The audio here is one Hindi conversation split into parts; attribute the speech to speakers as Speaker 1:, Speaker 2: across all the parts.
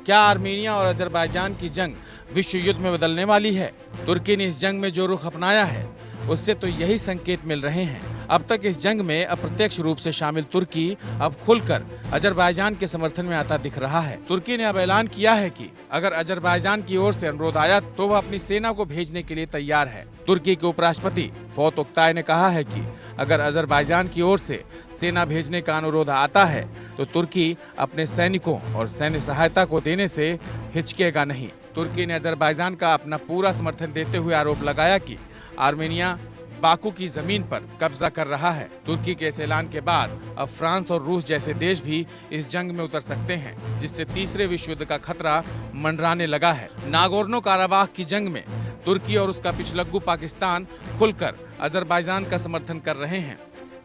Speaker 1: क्या आर्मेनिया और अजरबैजान की जंग विश्व युद्ध में बदलने वाली है? तुर्की ने इस जंग में जो रुख अपनाया है उससे तो यही संकेत मिल रहे हैं। अब तक इस जंग में अप्रत्यक्ष रूप से शामिल तुर्की अब खुलकर अजरबैजान के समर्थन में आता दिख रहा है। तुर्की ने अब ऐलान किया है कि अगर अजरबैजान की ओर से अनुरोध आया तो वह अपनी सेना को भेजने के लिए तैयार है। तुर्की के उपराष्ट्रपति फौत ओक्ताय ने कहा है कि अगर अजरबैजान की ओर से सेना भेजने का अनुरोध आता है तो तुर्की अपने सैनिकों और सैन्य सहायता को देने से हिचकेगा नहीं। तुर्की ने अजरबैजान का अपना पूरा समर्थन देते हुए आरोप लगाया कि आर्मेनिया बाकू की जमीन पर कब्जा कर रहा है। तुर्की के इस ऐलान के बाद अब फ्रांस और रूस जैसे देश भी इस जंग में उतर सकते हैं, जिससे तीसरे विश्व युद्ध का खतरा मंडराने लगा है। नागोर्नो काराबाख की जंग में तुर्की और उसका पिछलग्गू पाकिस्तान खुलकर अजरबैजान का समर्थन कर रहे हैं।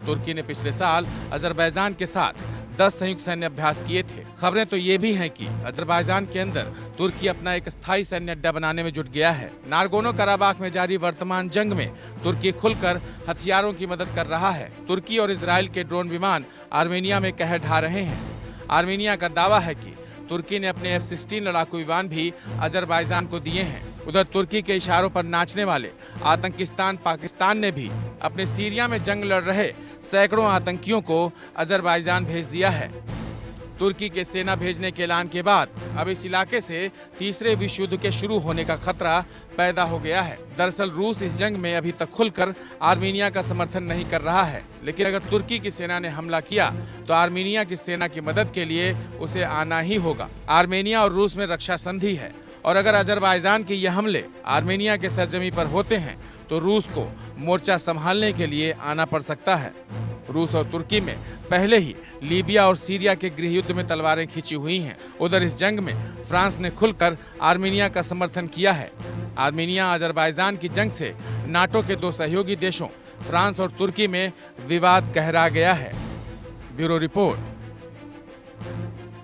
Speaker 1: तुर्की ने पिछले साल अजरबैजान के साथ 10 संयुक्त सैन्य अभ्यास किए थे। खबरें तो ये भी हैं कि अजरबैजान के अंदर तुर्की अपना एक स्थायी सैन्य अड्डा बनाने में जुट गया है। नागोर्नो काराबाख में जारी वर्तमान जंग में तुर्की खुलकर हथियारों की मदद कर रहा है। तुर्की और इजराइल के ड्रोन विमान आर्मेनिया में कहर ढा रहे हैं। आर्मेनिया का दावा है कि तुर्की ने अपने F-16 लड़ाकू विमान भी अजरबैजान को दिए हैं। उधर तुर्की के इशारों पर नाचने वाले आतंकिस्तान पाकिस्तान ने भी अपने सीरिया में जंग लड़ रहे सैकड़ों आतंकियों को अजरबैजान भेज दिया है। तुर्की के सेना भेजने के ऐलान के बाद अब इस इलाके से तीसरे विश्व युद्ध के शुरू होने का खतरा पैदा हो गया है। दरअसल रूस इस जंग में अभी तक खुलकर आर्मेनिया का समर्थन नहीं कर रहा है, लेकिन अगर तुर्की की सेना ने हमला किया तो आर्मेनिया की सेना की मदद के लिए उसे आना ही होगा। आर्मेनिया और रूस में रक्षा संधि है और अगर अजरबैजान के ये हमले आर्मेनिया के सरजमी पर होते हैं तो रूस को मोर्चा संभालने के लिए आना पड़ सकता है। रूस और तुर्की में पहले ही लीबिया और सीरिया के गृह युद्ध में तलवारें खींची हुई हैं। उधर इस जंग में फ्रांस ने खुलकर आर्मेनिया का समर्थन किया है। आर्मेनिया अजरबैजान की जंग से नाटो के 2 सहयोगी देशों फ्रांस और तुर्की में विवाद गहरा गया है। Bureau report.